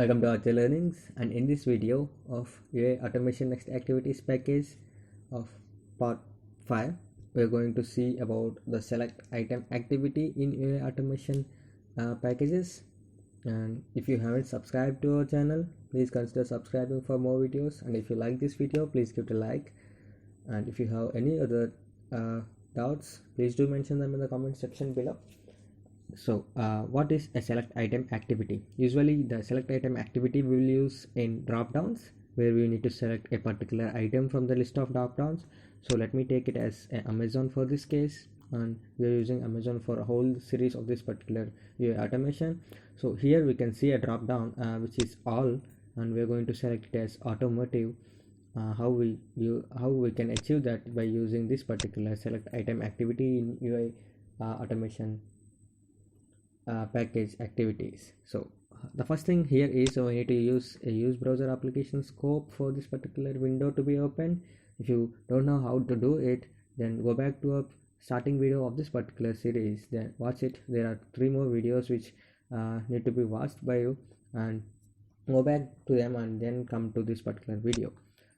Welcome to Archer Learnings, and in this video of UI Automation Next Activities package of part 5, we are going to see about the select item activity in UI Automation packages. And if you haven't subscribed to our channel, please consider subscribing for more videos, and if you like this video, please give it a like, and if you have any other doubts, please do mention them in the comment section below. So what is a select item activity? Usually the select item activity we will use in drop downs, where we need to select a particular item from the list of drop downs. So let me take it as Amazon for this case, and we are using Amazon for a whole series of this particular UI automation. So here we can see a drop down which is all, and we are going to select it as automotive. How we can achieve that by using this particular select item activity in UI automation package activities. So the first thing here is we need to use a use browser application scope for this particular window to be open. If you don't know how to do it, then go back to a starting video of this particular series, then watch it. There are 3 more videos which need to be watched by you, and go back to them and then come to this particular video.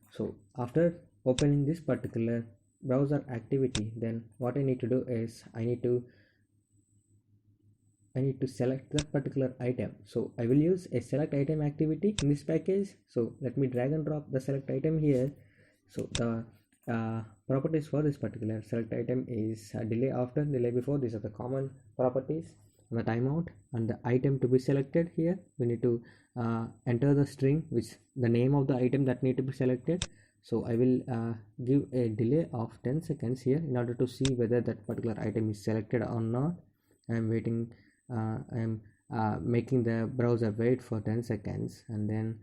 So after opening this particular browser activity, then what I need to do is I need to select that particular item. So I will use a select item activity in this package. So let me drag and drop the select item here. So the properties for this particular select item is delay after, delay before. These are the common properties. And the timeout and the item to be selected. Here we need to enter the string, which the name of the item that need to be selected. So I will give a delay of 10 seconds here in order to see whether that particular item is selected or not. I am waiting. I am making the browser wait for 10 seconds, and then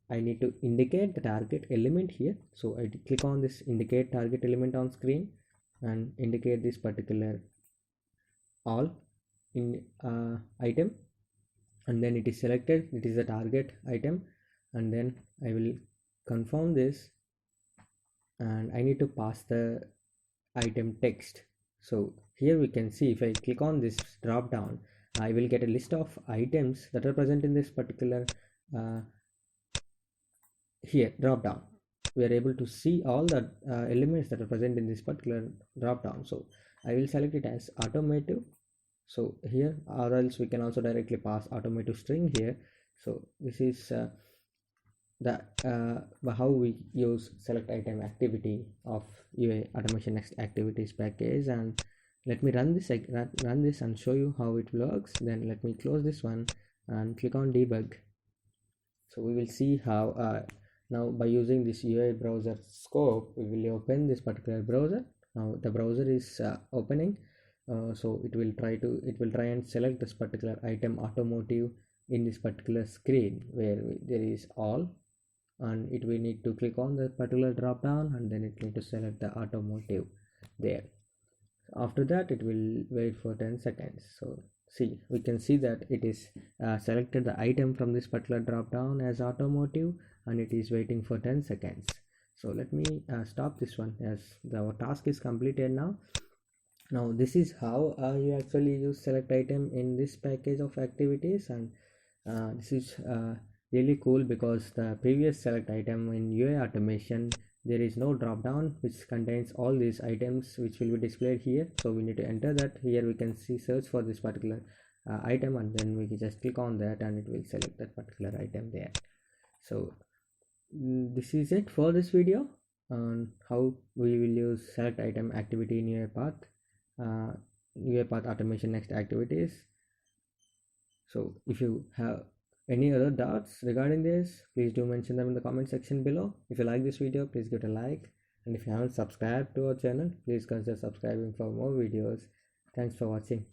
I need to indicate the target element here. So I click on this indicate target element on screen and indicate this particular all in item, and then it is selected. It is the target item, and then I will confirm this, and I need to pass the item text. So here we can see, if I click on this drop down, I will get a list of items that are present in this particular here drop down. We are able to see all the elements that are present in this particular drop down. So I will select it as automotive. So here, or else we can also directly pass automotive string here. So this is how we use select item activity of UI Automation Next Activities package. And let me run this and show you how it works. Then let me close this one and click on debug. So we will see how now by using this UI browser scope, we will open this particular browser. Now the browser is opening, so it will try and select this particular item automotive in this particular screen where there is all, and it will need to click on the particular drop down, and then it need to select the automotive there. After that, it will wait for 10 seconds. So see, we can see that it is selected the item from this particular drop down as automotive, and it is waiting for 10 seconds. So let me stop this one as our task is completed now. Now this is how you actually use select item in this package of activities, and this is really cool, because the previous select item in UI automation, there is no drop down which contains all these items which will be displayed here. So we need to enter that. Here we can see search for this particular item, and then we can just click on that and it will select that particular item there. So this is it for this video on how we will use select item activity in UiPath Automation Next Activities. So if you have any other doubts regarding this, please do mention them in the comment section below. If you like this video, please give it a like, and if you haven't subscribed to our channel, please consider subscribing for more videos. Thanks for watching.